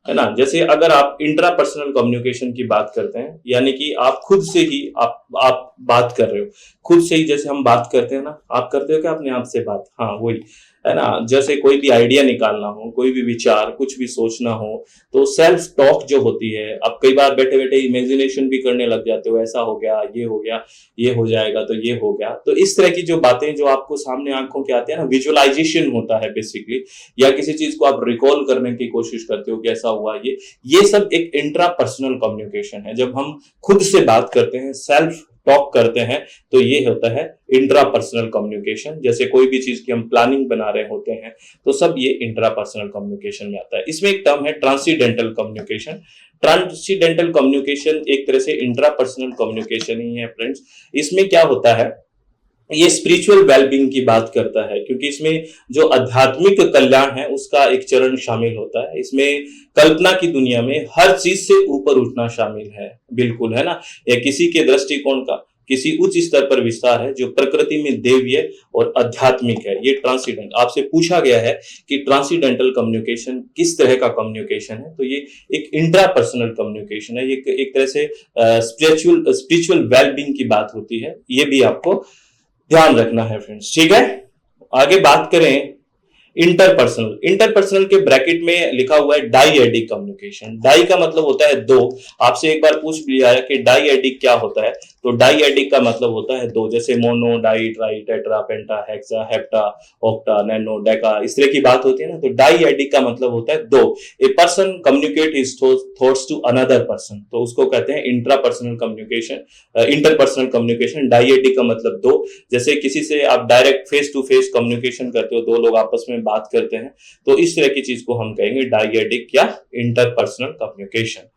है ना। जैसे अगर आप इंट्रा पर्सनल कम्युनिकेशन की बात करते हैं, यानी कि आप खुद से ही आप बात कर रहे हो, खुद से ही, जैसे हम बात करते हैं ना, आप करते हो क्या अपने आप से बात, हाँ वही, है ना। जैसे कोई भी आइडिया निकालना हो, कोई भी विचार, कुछ भी सोचना हो, तो सेल्फ टॉक जो होती है, आप कई बार बैठे बैठे इमेजिनेशन भी करने लग जाते हो, ऐसा हो गया, ये हो गया, ये हो जाएगा, तो ये हो गया। तो इस तरह की जो बातें जो आपको सामने आंखों के आते हैं ना, विजुअलाइजेशन होता है बेसिकली, या किसी चीज को आप रिकॉल करने की कोशिश करते हो कि ऐसा हुआ, ये सब एक इंट्रा पर्सनल कम्युनिकेशन है, जब हम खुद से बात करते हैं, सेल्फ टॉक करते हैं तो ये होता है इंट्रापर्सनल कम्युनिकेशन। जैसे कोई भी चीज की हम प्लानिंग बना रहे होते हैं तो सब ये इंट्रापर्सनल कम्युनिकेशन में आता है। इसमें एक टर्म है ट्रांसीडेंटल कम्युनिकेशन। ट्रांसीडेंटल कम्युनिकेशन एक तरह से इंट्रापर्सनल कम्युनिकेशन ही है फ्रेंड्स। इसमें क्या होता है, ये स्पिरिचुअल वेलबींग की बात करता है, क्योंकि इसमें जो आध्यात्मिक कल्याण है उसका एक चरण शामिल होता है। इसमें कल्पना की दुनिया में हर चीज से ऊपर उठना शामिल है, बिल्कुल, है ना। या किसी के दृष्टिकोण का किसी उच्च स्तर पर विस्तार है जो प्रकृति में दैवीय और आध्यात्मिक है। ये ट्रांसीडेंट आपसे पूछा गया है कि ट्रांसीडेंटल कम्युनिकेशन किस तरह का कम्युनिकेशन है, तो ये एक इंट्रापर्सनल कम्युनिकेशन है। ये एक तरह से स्पिरिचुअल वेलबींग की बात होती है, ये भी आपको ध्यान रखना है फ्रेंड्स, ठीक है। आगे बात करें इंटरपर्सनल। इंटरपर्सनल के ब्रैकेट में लिखा हुआ है डाईएडिक कम्युनिकेशन। डाई का मतलब होता है दो। आपसे एक बार पूछ लिया है कि डाईएडिक क्या होता है, तो डाईएडिक का मतलब होता है दो। जैसे mono, di, tri, tetra, penta, hexa, hepta, octa, nano, deca, इस तरह की बात होती है ना, तो डाईएडिक का मतलब होता है दो। A person communicate his thoughts to another person, तो उसको कहते हैं intrapersonal communication, interpersonal communication. Dyadic का मतलब दो। जैसे किसी से आप direct face to face communication करते हो, दो लोग आपस में बात करते हैं, तो इस तरह की चीज को हम कहेंगे डाईएडिक या इंटरपर्सनल कम्युनिकेशन।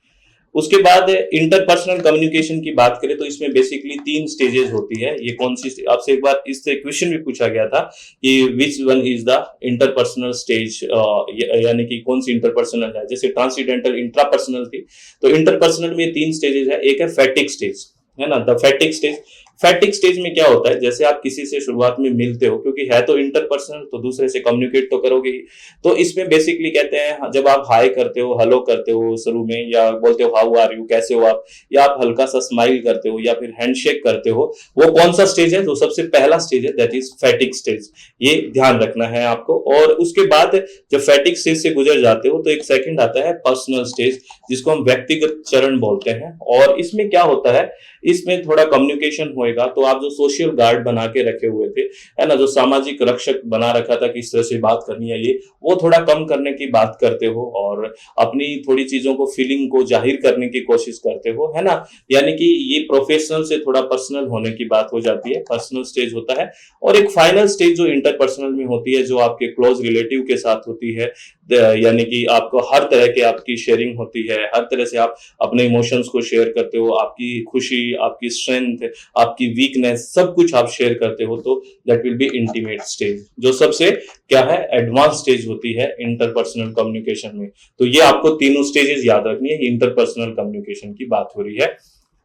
उसके बाद इंटरपर्सनल कम्युनिकेशन की बात करें तो इसमें बेसिकली 3 स्टेजेस होती है। ये कौन सी, आपसे एक बार इससे क्वेश्चन भी पूछा गया था कि which one is the interpersonal stage, यानी कि कौन सी इंटरपर्सनल है। जैसे ट्रांसीडेंटल इंट्रापर्सनल थी, तो इंटरपर्सनल में 3 स्टेजेस है। एक है फैटिक स्टेज, है ना, द फैटिक स्टेज। फैटिक स्टेज में क्या होता है, जैसे आप किसी से शुरुआत में मिलते हो, क्योंकि है तो इंटरपर्सनल, तो दूसरे से कम्युनिकेट तो करोगे ही, तो इसमें बेसिकली कहते हैं जब आप हाय करते हो, हेलो करते हो शुरू में, या बोलते हो हाउ आर यू, कैसे हो आप, या आप हल्का सा स्माइल करते हो, या फिर हैंडशेक करते हो, वो कौन सा स्टेज है, तो सबसे पहला स्टेज है, दैट इज फैटिक स्टेज। ये ध्यान रखना है आपको। और उसके बाद जब फैटिक स्टेज से गुजर जाते हो तो एक सेकंड आता है पर्सनल स्टेज, जिसको हम व्यक्तिगत चरण बोलते हैं। और इसमें क्या होता है, इसमें थोड़ा कम्युनिकेशन होएगा, तो आप जो सोशल गार्ड बना के रखे हुए थे, है ना, जो सामाजिक रक्षक बना रखा था कि इस तरह से बात करनी है, ये वो थोड़ा कम करने की बात करते हो और अपनी थोड़ी चीजों को, फीलिंग को जाहिर करने की कोशिश करते हो, है ना। यानी कि ये प्रोफेशनल से थोड़ा पर्सनल होने की बात हो जाती है, पर्सनल स्टेज होता है। और एक फाइनल स्टेज जो इंटरपर्सनल में होती है, जो आपके क्लोज रिलेटिव के साथ होती है, यानी कि आपको हर तरह के आपकी शेयरिंग होती है, हर तरह से आप अपने इमोशंस को शेयर करते हो, आपकी खुशी, आपकी स्ट्रेंथ, आपकी वीकनेस, सब कुछ आप शेयर करते हो, तो that will be intimate stage, जो सबसे क्या है, एडवांस स्टेज होती है इंटरपर्सनल कम्युनिकेशन में। तो ये आपको तीनों स्टेजेस याद रखनी है, इंटरपर्सनल कम्युनिकेशन की बात हो रही है।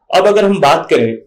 अब अगर हम बात करें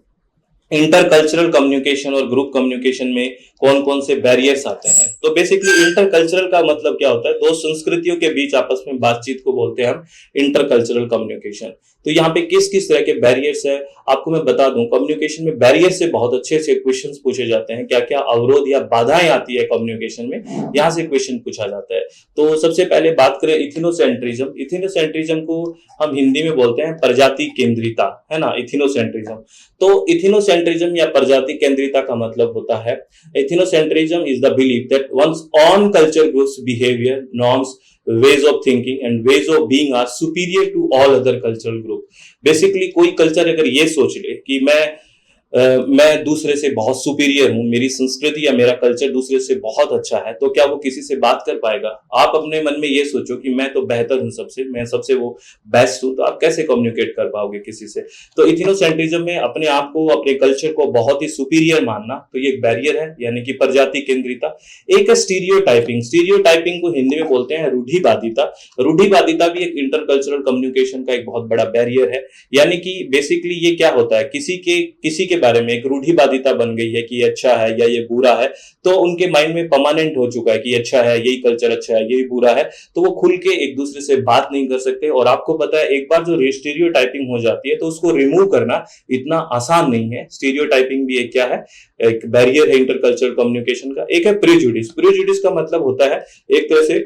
इंटरकल्चरल कम्युनिकेशन और ग्रुप कम्युनिकेशन में कौन कौन से बैरियर्स आते हैं, तो बेसिकली इंटरकल्चरल का मतलब क्या होता है, दो संस्कृतियों के बीच आपस में बातचीत को बोलते हैं हम इंटरकल्चरल कम्युनिकेशन। तो यहाँ पे किस किस तरह के बैरियर्स है आपको मैं बता दूं। कम्युनिकेशन में बैरियर से बहुत अच्छे से क्वेश्चंस पूछे जाते हैं, क्या क्या अवरोध या बाधाएं आती है कम्युनिकेशन में, यहाँ से क्वेश्चन पूछा जाता है। तो सबसे पहले बात करें इथिनोसेंट्रिज्म। इथिनोसेंट्रिज्म को हम हिंदी में बोलते हैं प्रजाति केंद्रिता, है ना, इथिनोसेंट्रिज्म। तो इथिनोसेंट्रिज्म या प्रजाति केंद्रिता का मतलब होता है, ethnocentrism is the belief that one's own culture group's behavior, norms, ways of thinking and ways of being are superior to all other cultural group। Basically कोई कल्चर अगर ये सोच ले कि मैं दूसरे से बहुत सुपीरियर हूं, मेरी संस्कृति या मेरा कल्चर दूसरे से बहुत अच्छा है, तो क्या वो किसी से बात कर पाएगा। आप अपने मन में ये सोचो कि मैं तो बेहतर हूं सबसे, मैं सबसे वो बेस्ट हूं, तो आप कैसे कम्युनिकेट कर पाओगे किसी से। तो इथिनोसेंट्रिज्म में अपने आप को, अपने कल्चर को बहुत ही सुपीरियर मानना, तो ये एक बैरियर है, यानी कि प्रजाति केंद्रिता। एक है स्टीरियोटाइपिंग। स्टीरियोटाइपिंग को हिंदी में बोलते हैं रूढ़िवादिता। रूढ़िवादिता भी एक इंटरकल्चरल कम्युनिकेशन का एक बहुत बड़ा बैरियर है। यानी कि बेसिकली ये क्या होता है, किसी के बारे में एक रूढ़िवादिता बन गई है कि ये अच्छा है या ये बुरा है, तो उनके माइंड में परमानेंट हो चुका है कि अच्छा है, यही कल्चर अच्छा है, यही बुरा है, तो वो खुल के एक दूसरे से बात नहीं कर सकते। और आपको पता है एक बार जो स्टीरियोटाइपिंग हो जाती है तो उसको रिमूव करना इतना आसान नहीं है। स्टीरियोटाइपिंग भी एक क्या है, एक बैरियर है इंटरकल्चरल कम्युनिकेशन का। एक है प्रेजुडिस। प्रेजुडिस का मतलब होता है एक तरह से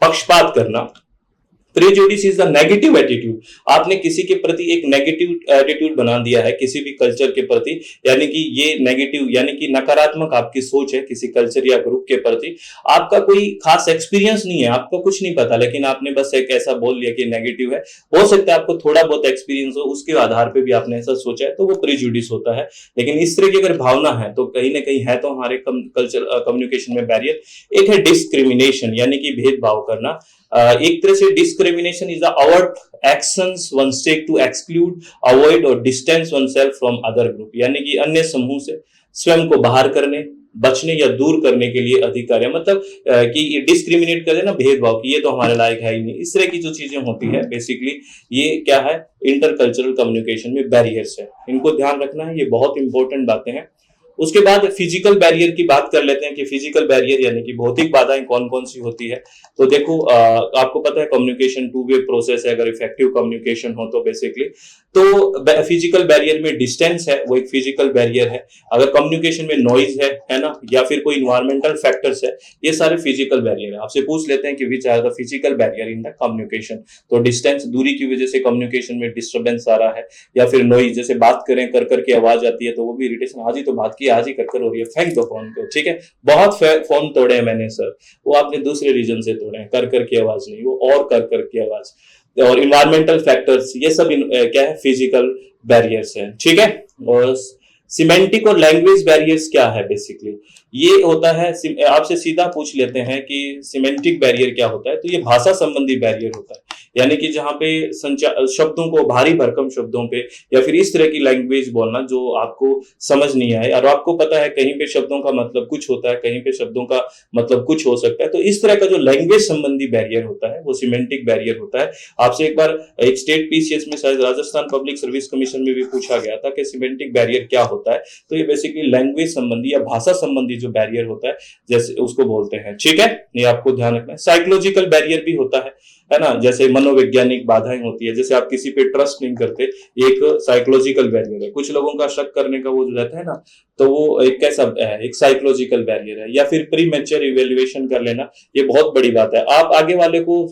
पक्षपात करना। Prejudice is the negative attitude. आपने किसी के प्रति एक नेगेटिव एटीट्यूड बना दिया है किसी भी कल्चर के प्रति, यानी कि ये नेगेटिव यानी कि नकारात्मक आपकी सोच है किसी कल्चर या ग्रुप के प्रति। आपका कोई खास एक्सपीरियंस नहीं है, आपको कुछ नहीं पता, लेकिन आपने बस एक ऐसा बोल लिया कि नेगेटिव है। हो सकता है आपको थोड़ा बहुत एक्सपीरियंस हो, उसके आधार पर भी आपने ऐसा सोचा है, तो वो प्रेजुडिस होता है। लेकिन इस तरह की अगर भावना है तो कहीं ना कहीं है तो हमारे कल्चर कम्युनिकेशन में बैरियर। एक है डिस्क्रिमिनेशन, यानी कि भेदभाव करना। एक तरह से discrimination is the overt actions one take to exclude, avoid और distance oneself from other group, यानी कि अन्य समूह से स्वयं को बाहर करने, बचने या दूर करने के लिए अधिकार है। मतलब कि डिस्क्रिमिनेट कर देना, भेदभाव कि ये तो हमारे लायक है ही नहीं, इस तरह की जो चीजें होती है बेसिकली ये क्या है, इंटरकल्चरल कम्युनिकेशन में बैरियर्स है। इनको ध्यान रखना है, ये बहुत इंपॉर्टेंट बातें हैं। उसके बाद फिजिकल बैरियर की बात कर लेते हैं कि फिजिकल बैरियर यानी कि भौतिक बाधाएं कौन कौन सी होती है। तो देखो आपको पता है कम्युनिकेशन टू वे प्रोसेस है, अगर इफेक्टिव कम्युनिकेशन हो तो बेसिकली तो फिजिकल बैरियर में डिस्टेंस है, वो एक फिजिकल बैरियर है। अगर कम्युनिकेशन में नॉइज है ना, या फिर कोई इन्वायरमेंटल फैक्टर्स है, ये सारे फिजिकल बैरियर है। आपसे पूछ लेते हैं कि which are the physical barrier in the communication. तो डिस्टेंस, दूरी की वजह से कम्युनिकेशन में डिस्टर्बेंस आ रहा है, या फिर नॉइज, जैसे बात करें कर करके आवाज आती है तो वो भी इरिटेशन, आज ही तो बात की आज ही कर हो रही है, फेंक दो फोन को, ठीक है। बहुत फोन तोड़े हैं मैंने सर, वो आपने दूसरे रीजन से तोड़े हैं, कर करके आवाज नहीं, वो और कर करके आवाज। और इन्वायरमेंटल फैक्टर्स, ये सब क्या है, फिजिकल बैरियर्स है, ठीक है। और सिमेंटिक और लैंग्वेज बैरियर्स क्या है बेसिकली, ये होता है, आपसे सीधा पूछ लेते हैं कि सिमेंटिक बैरियर क्या होता है, तो ये भाषा संबंधी बैरियर होता है, यानी कि जहां पे शब्दों को, भारी भरकम शब्दों पे या फिर इस तरह की लैंग्वेज बोलना जो आपको समझ नहीं आए, और आपको पता है कहीं पे शब्दों का मतलब कुछ होता है, कहीं पे शब्दों का मतलब कुछ हो सकता है, तो इस तरह का जो लैंग्वेज संबंधी बैरियर होता है वो सिमेंटिक बैरियर होता है। आपसे एक बार एक स्टेट पीसीएस में, शायद राजस्थान पब्लिक सर्विस कमीशन में भी पूछा गया था कि सिमेंटिक बैरियर क्या होता है, तो ये बेसिकली लैंग्वेज संबंधी या भाषा संबंधी जो बैरियर होता है, जैसे उसको बोलते हैं, ठीक है। ये आपको ध्यान रखना है। साइकोलॉजिकल बैरियर भी होता है ना, जैसे मनोवैज्ञानिक बाधाएं होती है, जैसे आप किसी पे ट्रस्ट नहीं करते, एक साइकोलॉजिकल बैरियर है। कुछ लोगों का शक करने का वो जो रहता है ना, तो वो एक कैसा है, एक साइकोलॉजिकल बैरियर है। या फिर प्री मैच्योर इवेल्युएशन कर लेना, ये बहुत बड़ी बात है। आप आगे वाले को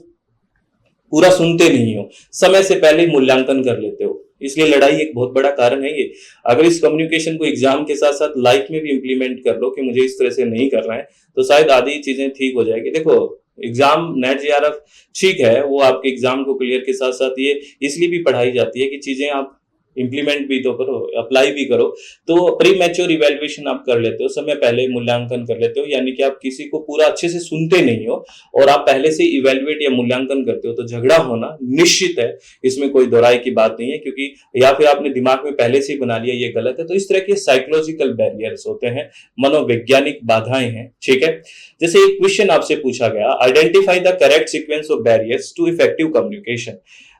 पूरा सुनते नहीं हो, समय से पहले ही मूल्यांकन कर लेते हो, इसलिए लड़ाई एक बहुत बड़ा कारण है ये। अगर इस कम्युनिकेशन को एग्जाम के साथ साथ लाइफ में भी इंप्लीमेंट कर लो कि मुझे इस तरह से नहीं करना है, तो शायद आधी चीजें ठीक हो जाएगी। देखो एग्जाम नेट जेआरएफ ठीक है, वो आपके एग्जाम को क्लियर के साथ साथ ये इसलिए भी पढ़ाई जाती है कि चीजें आप इंप्लीमेंट भी तो करो, अप्लाई भी करो। तो प्री मैच्योर इवेल्युएशन आप कर लेते हो, समय पहले मूल्यांकन कर लेते हो, यानी कि आप किसी को पूरा अच्छे से सुनते नहीं हो और आप पहले से इवेल्युएट या मूल्यांकन करते हो, तो झगड़ा होना निश्चित है, इसमें कोई दोहराई की बात नहीं है, क्योंकि या फिर आपने दिमाग में पहले से ही बना लिया ये गलत है। तो इस तरह के साइकोलॉजिकल बैरियर्स होते हैं, मनोवैज्ञानिक बाधाएं हैं, ठीक है। जैसे एक क्वेश्चन आपसे पूछा गया, identify the correct sequence of barriers to effective communication,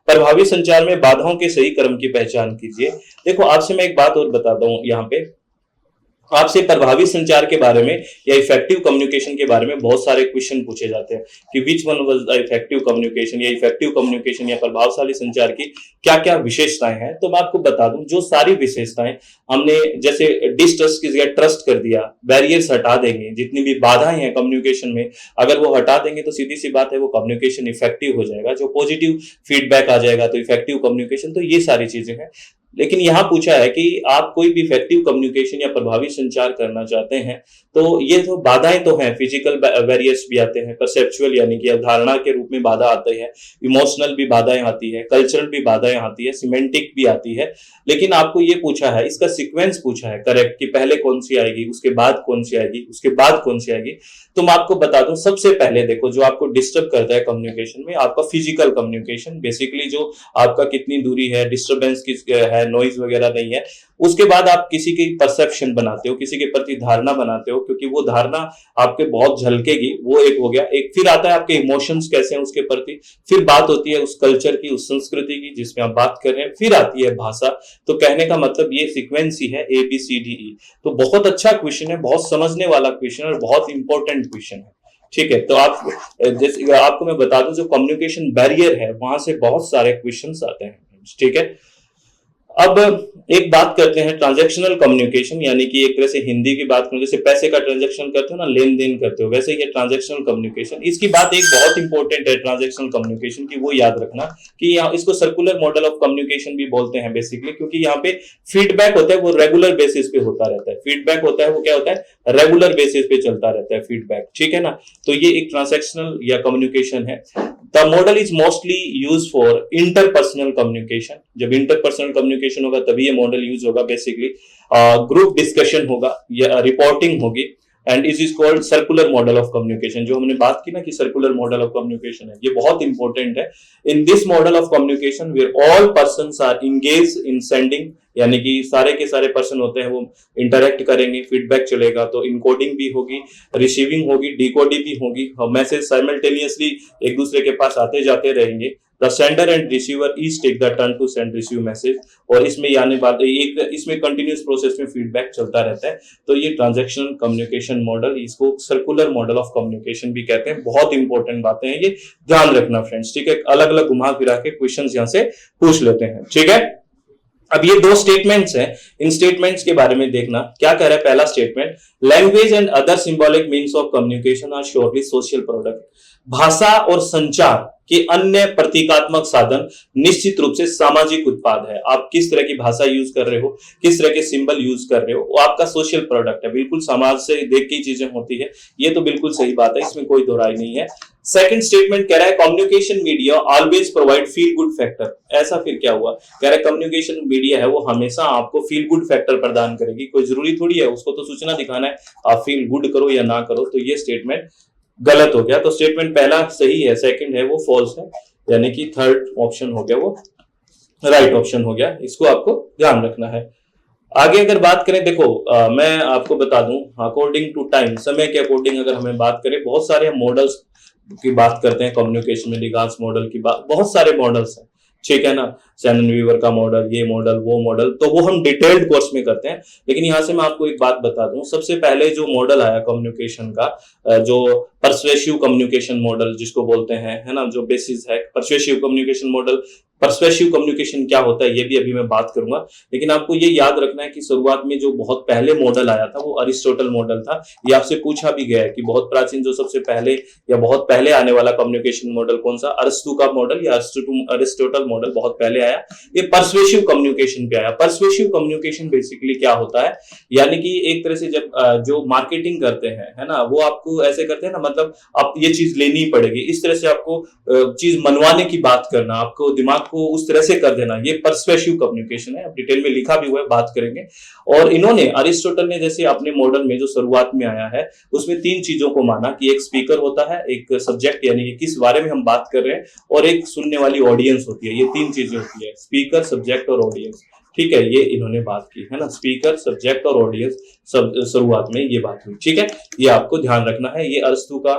प्रभावी संचार में बाधाओं के सही क्रम की पहचान कीजिए। देखो आपसे मैं एक बात और बताता हूं, यहाँ पे आपसे प्रभावी संचार के बारे में या इफेक्टिव कम्युनिकेशन के बारे में बहुत सारे क्वेश्चन पूछे जाते हैं कि which one was the effective communication, या इफेक्टिव कम्युनिकेशन या प्रभावशाली संचार की क्या क्या विशेषताएं हैं। तो मैं आपको बता दूं, जो सारी विशेषताएं हमने, जैसे डिस्ट्रस्ट की जगह ट्रस्ट कर दिया, बैरियर्स हटा देंगे, जितनी भी बाधाएं हैं कम्युनिकेशन में अगर वो हटा देंगे तो सीधी सी बात है वो कम्युनिकेशन इफेक्टिव हो जाएगा, जो पॉजिटिव फीडबैक आ जाएगा तो इफेक्टिव कम्युनिकेशन। तो ये सारी चीजें हैं। लेकिन यहां पूछा है कि आप कोई भी इफेक्टिव कम्युनिकेशन या प्रभावी संचार करना चाहते हैं, तो ये तो बाधाएं तो हैं, फिजिकल बैरियर्स भी आते हैं, परसेप्चुअल यानी कि अवधारणा के रूप में बाधा आती है, इमोशनल भी बाधाएं आती है, कल्चरल भी बाधाएं आती है, सिमेंटिक भी आती है। लेकिन आपको ये पूछा है, इसका सीक्वेंस पूछा है करेक्ट, कि पहले कौन सी आएगी, उसके बाद कौन सी आएगी, उसके बाद कौन सी आएगी। तो मैं आपको बता दूं, सबसे पहले देखो जो आपको डिस्टर्ब करता है कम्युनिकेशन में, आपका फिजिकल कम्युनिकेशन, बेसिकली जो आपका कितनी दूरी है, डिस्टर्बेंस है, नॉइज वगैरह नहीं है। उसके बाद आप किसी की परसेप्शन बनाते हो, किसी के प्रति धारणा बनाते हो, क्योंकि वो धारणा आपके बहुत झलकेगी, वो एक हो गया। एक फिर आता है आपके इमोशंस कैसे हैं उसके प्रति, फिर बात होती है उस कल्चर की, उस संस्कृति की जिसमें आप बात कर रहे हैं, फिर आती है भाषा। तो कहने का मतलब ये सीक्वेंस ही है ABCDE। तो बहुत अच्छा क्वेश्चन है, बहुत समझने वाला क्वेश्चन है और बहुत इंपॉर्टेंट क्वेश्चन है, ठीक है। तो आप जैसे आपको मैं बता दूं, जो कम्युनिकेशन बैरियर है वहां से बहुत सारे क्वेश्चंस आते हैं, ठीक है। अब एक बात करते हैं ट्रांजैक्शनल कम्युनिकेशन, यानी कि एक तरह से हिंदी की बात करूं, जैसे पैसे का ट्रांजैक्शन करते हो ना, लेन देन करते हो, वैसे ही ट्रांजैक्शनल कम्युनिकेशन। इसकी बात एक बहुत इंपॉर्टेंट है ट्रांजैक्शनल कम्युनिकेशन की, वो याद रखना कि यहाँ इसको सर्कुलर मॉडल ऑफ कम्युनिकेशन भी बोलते हैं बेसिकली, क्योंकि यहाँ पे फीडबैक होता है वो रेगुलर बेसिस पे होता रहता है। फीडबैक होता है वो क्या होता है, रेगुलर बेसिस पे चलता रहता है फीडबैक, ठीक है ना। तो ये एक ट्रांजैक्शनल या कम्युनिकेशन है। The model is mostly use for interpersonal communication. जब इंटरपर्सनल कम्युनिकेशन होगा तभी ये मॉडल यूज होगा बेसिकली। ग्रुप डिस्कशन होगा या रिपोर्टिंग होगी, and is called circular model of communication. जो हमने बात की ना कि सर्कुलर मॉडल ऑफ कम्युनिकेशन है, ये बहुत इंपॉर्टेंट है। In this model of communication where all persons are engage in sending, यानी कि सारे के सारे पर्सन होते हैं वो इंटरेक्ट करेंगे, फीडबैक चलेगा, तो इनकोडिंग भी होगी, रिसीविंग होगी, डिकोडिंग भी होगी, मैसेज साइमल्टेनियसली एक दूसरे के पास आते जाते रहेंगे। The sender and receiver each take the turn to send receive message, और इसमें यानी बात एक इसमें कंटिन्यूस प्रोसेस में फीडबैक चलता रहता है। तो ये ट्रांजैक्शनल कम्युनिकेशन मॉडल, इसको सर्कुलर मॉडल ऑफ कम्युनिकेशन भी कहते हैं। बहुत इंपॉर्टेंट बातें हैं ये, ध्यान रखना फ्रेंड्स, ठीक है। अलग अलग घुमा फिरा के क्वेश्चन यहां से पूछ लेते हैं, ठीक है। अब ये दो स्टेटमेंट्स हैं, इन स्टेटमेंट्स के बारे में देखना क्या कह रहा है। पहला statement, language and other symbolic means of communication are surely social product. भाषा और संचार के अन्य प्रतीकात्मक साधन निश्चित रूप से सामाजिक उत्पाद है। आप किस तरह की भाषा यूज कर रहे हो, किस तरह के सिंबल यूज कर रहे हो, वो आपका सोशल प्रोडक्ट है, बिल्कुल समाज से देख के चीजें होती है। ये तो बिल्कुल सही बात है, इसमें कोई दो राय नहीं है। सेकंड स्टेटमेंट कह रहा है communication media always provide feel good factor. ऐसा फिर क्या हुआ, कह रहा है कम्युनिकेशन मीडिया है वो हमेशा आपको फील गुड फैक्टर प्रदान करेगी। कोई जरूरी थोड़ी है, उसको तो सूचना दिखाना है, आप फील गुड करो या ना करो। तो ये स्टेटमेंट गलत हो गया। तो स्टेटमेंट पहला सही है, सेकंड है वो फॉल्स है, यानी कि थर्ड ऑप्शन हो गया वो राइट ऑप्शन हो गया। इसको आपको ध्यान रखना है। आगे अगर बात करें, देखो मैं आपको बता दूं, अकॉर्डिंग टू टाइम, समय के अकॉर्डिंग अगर हमें बात करें, बहुत सारे मॉडल्स की बात करते हैं कम्युनिकेशन में, लिगास मॉडल की बात, बहुत सारे मॉडल्स हैं, ठीक है ना। शैनन वीवर का मॉडल, ये मॉडल, वो मॉडल, तो वो हम डिटेल्ड कोर्स में करते हैं। लेकिन यहां से मैं आपको एक बात बता दूं, सबसे पहले जो मॉडल आया कम्युनिकेशन का, जो परसुएसिव कम्युनिकेशन मॉडल जिसको बोलते हैं, है ना, जो बेसिस है persuasive communication model. Persuasive communication क्या होता है ये भी अभी मैं बात करूंगा, लेकिन आपको ये याद रखना है कि शुरुआत में जो बहुत पहले मॉडल आया था वो अरिस्टोटल मॉडल था। ये आपसे पूछा भी गया है कि बहुत प्राचीन जो सबसे पहले या बहुत पहले आने वाला कम्युनिकेशन मॉडल कौन सा, अरिस्टो का मॉडल या अरिस्टोटल मॉडल बहुत पहले आया। ये परसुएसिव कम्युनिकेशन पे आया। परसुएसिव कम्युनिकेशन बेसिकली क्या होता है, यानी कि एक तरह से जब जो मार्केटिंग करते हैं, है ना, वो आपको ऐसे करते हैं ना, मतलब आप ये चीज लेनी ही पड़ेगी, इस तरह से आपको चीज मनवाने की बात करना, आपको दिमाग को उस तरह से कर देना, ये परसुएसिव कम्युनिकेशन है। डिटेल में लिखा भी हुआ है, बात करेंगे। और इन्होंने, अरिस्टोटल ने जैसे अपने मॉडल में जो शुरुआत में आया है उसमें तीन चीजों को माना कि एक स्पीकर होता है, एक सब्जेक्ट यानी कि किस बारे में हम बात कर रहे हैं, और एक सुनने वाली ऑडियंस होती है। ये तीन चीजें होती है, स्पीकर, सब्जेक्ट और ऑडियंस, ठीक है। ये इन्होंने बात की है ना, स्पीकर, सब्जेक्ट और ऑडियंस, सब शुरुआत में ये बात हुई, ठीक है। ये आपको ध्यान रखना है। ये अरिस्टो का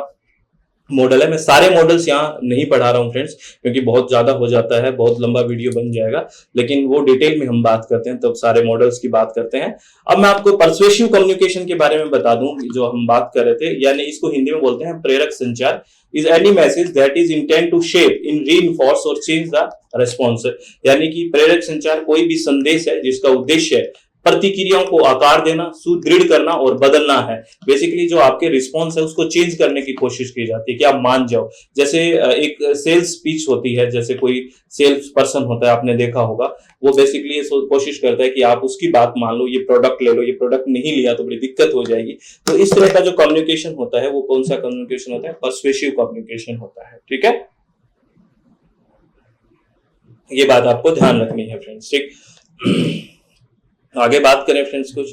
मॉडल है। मैं सारे मॉडल्स यहाँ नहीं पढ़ा रहा हूँ फ्रेंड्स, क्योंकि बहुत ज्यादा हो जाता है, बहुत लंबा वीडियो बन जाएगा, लेकिन वो डिटेल में हम बात करते हैं तब सारे मॉडल्स की बात करते हैं। अब मैं आपको परसुएसिव कम्युनिकेशन के बारे में बता दूं, जो हम बात कर रहे थे, यानी इसको हिंदी में बोलते हैं प्रेरक संचार। Is any message that is intend to shape in reinforce or change the response, यानी कि प्रेरक संचार कोई भी संदेश है जिसका उद्देश्य प्रतिक्रियाओं को आकार देना, सुदृढ़ करना और बदलना है। बेसिकली जो आपके रिस्पॉन्स है उसको चेंज करने की कोशिश की जाती है कि आप मान जाओ। जैसे एक सेल्स पिच होती है, जैसे कोई सेल्स पर्सन होता है, आपने देखा होगा, वो बेसिकली ये कोशिश करता है कि आप उसकी बात मान लो, ये प्रोडक्ट ले लो, ये प्रोडक्ट नहीं लिया तो बड़ी दिक्कत हो जाएगी। तो इस तरह का जो कम्युनिकेशन होता है वो कौन सा कम्युनिकेशन होता है, परसुएसिव कम्युनिकेशन होता है, ठीक है। ये बात आपको ध्यान रखनी है फ्रेंड्स, ठीक। आगे बात करें फ्रेंड्स, कुछ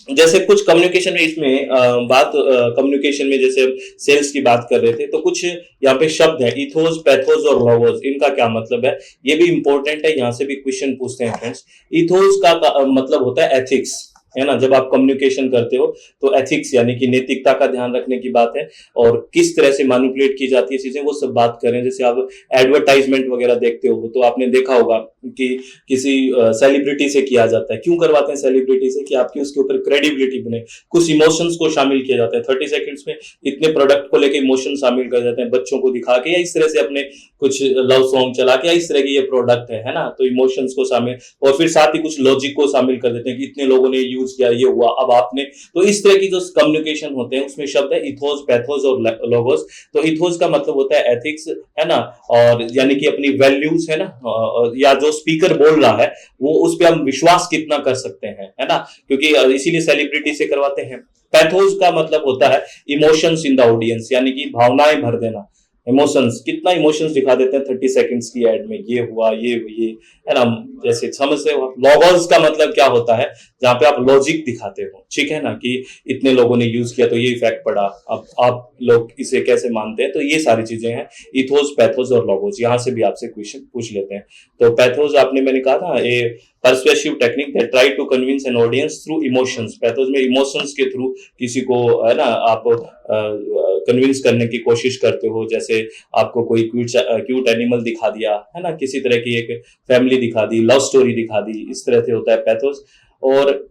जैसे कुछ कम्युनिकेशन में, इसमें बात कम्युनिकेशन में जैसे सेल्स की बात कर रहे थे, तो कुछ यहाँ पे शब्द है, इथोस, पैथोस और लोगोस, इनका क्या मतलब है ये भी इंपॉर्टेंट है, यहाँ से भी क्वेश्चन पूछते हैं फ्रेंड्स। इथोस का मतलब होता है एथिक्स, है ना। जब आप कम्युनिकेशन करते हो तो एथिक्स यानी कि नैतिकता का ध्यान रखने की बात है, और किस तरह से मैनिपुलेट की जाती है चीजें, वो सब बात करें। जैसे आप एडवर्टाइजमेंट वगैरह देखते हो तो आपने देखा होगा कि किसी सेलिब्रिटी से किया जाता है। क्यों करवाते हैं सेलिब्रिटी से? कि आपकी उसके ऊपर क्रेडिबिलिटी बने। कुछ इमोशंस को शामिल किया जाता है 30 सेकंड्स में, इतने प्रोडक्ट को लेके इमोशन शामिल कर जाते हैं बच्चों को दिखा के, या इस तरह से अपने कुछ लव सॉन्ग चला के, या इस तरह की ये प्रोडक्ट है ना। तो इमोशंस को शामिल, और फिर साथ ही कुछ लॉजिक को शामिल कर देते हैं कि इतने लोगों ने यूज किया, ये हुआ, अब आपने। तो इस तरह की जो कम्युनिकेशन होते हैं उसमें शब्द है इथोस, पैथोस और लोगोस। तो इथोस का मतलब होता है एथिक्स, है ना, और यानी कि अपनी वैल्यूज, है ना, या जो स्पीकर बोल रहा है वो उस पर हम विश्वास कितना कर सकते हैं, है ना, क्योंकि इसीलिए सेलिब्रिटी से करवाते हैं। पैथोस का मतलब होता है इमोशंस इन द ऑडियंस, यानी कि भावनाएं भर देना। इमोशंस, कितना इमोशंस दिखा देते हैं 30 सेकंड्स की एड में, ये हुआ, ये, है ना। जैसे समझते हो। लॉगोस का मतलब क्या होता है? जहां पे आप लॉजिक दिखाते हो, ठीक है ना, कि इतने लोगों ने यूज किया तो ये इफेक्ट पड़ा, अब आप लोग इसे कैसे मानते हैं। तो ये सारी चीजें हैं, इथोस, पैथोस और लॉगोस। यहां से भी आपसे क्वेश्चन पूछ लेते हैं। तो पैथोस आपने, मैंने कहा था, a persuasive technique that try to convince an audience through emotions. Pathos में इमोशंस के थ्रू किसी को, है ना, आप कन्विंस करने की कोशिश करते हो। जैसे आपको कोई क्यूट एनिमल दिखा दिया, है ना, किसी तरह की एक फैमिली दिखा दी, लव स्टोरी दिखा दी, इस तरह से होता है पैथोस। और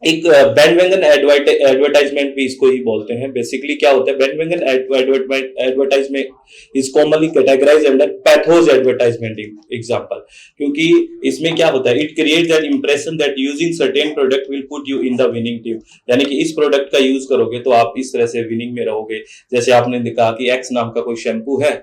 एक बैंडवैगन एडवर्टाइजमेंट भी इसको ही बोलते हैं। बेसिकली क्या होता है, bandwagon advertisement is commonly categorised under pathos advertisement example. क्योंकि इसमें क्या होता है, it creates an impression that using certain product will put you in the winning team. यानी कि इस प्रोडक्ट का यूज करोगे तो आप इस तरह से विनिंग में रहोगे। जैसे आपने कहा कि एक्स नाम का कोई शैम्पू है,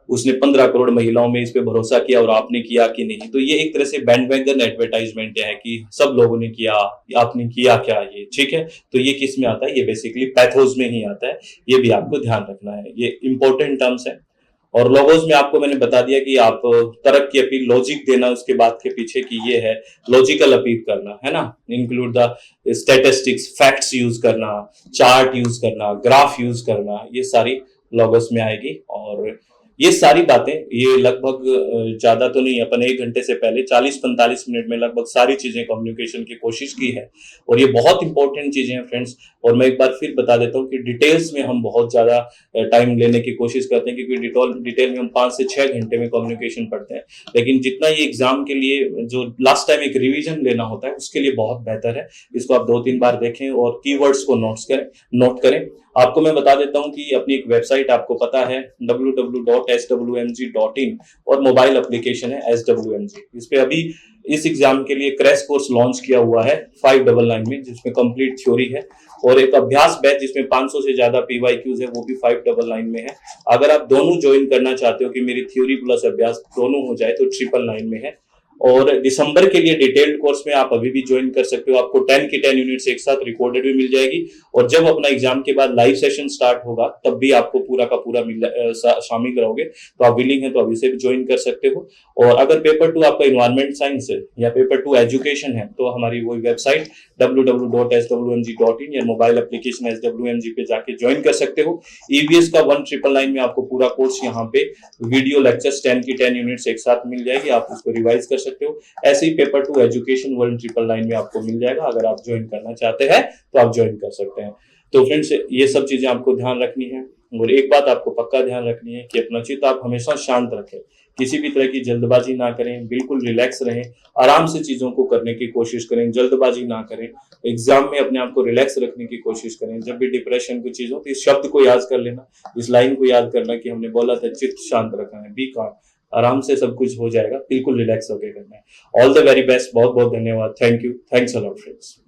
उसने 15 करोड़ महिलाओं में इस पे भरोसा किया और आपने किया कि नहीं। तो ये एक तरह से बैंडवैगन एडवर्टाइजमेंट है कि सब लोगों ने किया, आपने किया क्या, ये ठीक है। तो ये किस में आता है? ये बेसिकली पैथोस में ही आता है। ये भी आपको ध्यान रखना है, ये इंपॉर्टेंट टर्म्स है। और लोगोस में आपको मैंने बता दिया कि आप तरक की अपील, लॉजिक देना उसके बाद के पीछे की ये है, लॉजिकल अपील करना, है ना। Include the statistics, facts use करना, चार्ट यूज करना, ग्राफ यूज करना, ये सारी लोगोस में आएगी। और ये सारी बातें, ये लगभग ज्यादा तो नहीं, अपन 1 घंटे से पहले 40-45 मिनट में लगभग सारी चीजें कम्युनिकेशन की कोशिश की है। और ये बहुत इंपॉर्टेंट चीजें हैं फ्रेंड्स। और मैं एक बार फिर बता देता हूँ कि डिटेल्स में हम बहुत ज्यादा टाइम लेने की कोशिश करते हैं, क्योंकि डिटेल में हम 5 से 6 घंटे में कम्युनिकेशन पढ़ते हैं। लेकिन जितना ये एग्जाम के लिए जो लास्ट टाइम एक रिवीजन लेना होता है, उसके लिए बहुत बेहतर है। इसको आप 2-3 बार देखें और कीवर्ड्स को नोट करें। आपको मैं बता देता हूं कि अपनी एक वेबसाइट आपको पता है www.swmg.in, और मोबाइल एप्लीकेशन है SWMG। इस पे अभी इस एग्जाम के लिए क्रैश कोर्स लॉन्च किया हुआ है 599 में, जिसमें कंप्लीट थ्योरी है, और एक अभ्यास बैच जिसमें 500 से ज्यादा PYQs है, वो भी 599 में है। अगर आप दोनों ज्वाइन करना चाहते हो कि मेरी थ्योरी प्लस अभ्यास दोनों हो जाए, तो 999 में है। और दिसंबर के लिए डिटेल्ड कोर्स में आप अभी भी ज्वाइन कर सकते हो। आपको 10 की 10 यूनिट्स एक साथ रिकॉर्डेड भी मिल जाएगी, और जब अपना एग्जाम के बाद लाइव सेशन स्टार्ट होगा तब भी आपको पूरा का पूरा शामिल रहोगे। तो आप विलिंग है तो अभी से भी ज्वाइन कर सकते हो। और अगर पेपर 2 आपका इन्वायरमेंट साइंस है या पेपर 2 एजुकेशन है, तो हमारी वही वेबसाइट www.swmg.in या मोबाइल एप्लीकेशन SWMG पे जाके ज्वाइन कर सकते हो। EVS का 1999 में आपको पूरा कोर्स यहाँ पे वीडियो लेक्चर्स 10 की 10 यूनिट्स एक साथ मिल जाएगी, आप उसको रिवाइज कर सकते हो। ऐसे ही पेपर 2 एजुकेशन 1999 में आपको मिल जाएगा। अगर आप ज्वाइन करना चाहते हैं तो आप ज्वाइन कर सकते हैं। तो फ्रेंड्स, ये सब चीजें आपको ध्यान रखनी है। और एक बात आपको पक्का ध्यान रखनी है कि अपना चित्त आप हमेशा शांत रखें, किसी भी तरह की जल्दबाजी ना करें, बिल्कुल रिलैक्स रहें, आराम से चीजों को करने की कोशिश करें, जल्दबाजी ना करें। एग्जाम में अपने आप को रिलैक्स रखने की कोशिश करें। जब भी डिप्रेशन की चीज हो तो इस शब्द को याद कर लेना, इस लाइन को याद करना कि हमने बोला था चित्त शांत रखना है, बी काम। आराम से सब कुछ हो जाएगा, बिल्कुल रिलैक्स होकर करना है। ऑल द वेरी बेस्ट, बहुत बहुत धन्यवाद। Thank you, thanks a lot friends.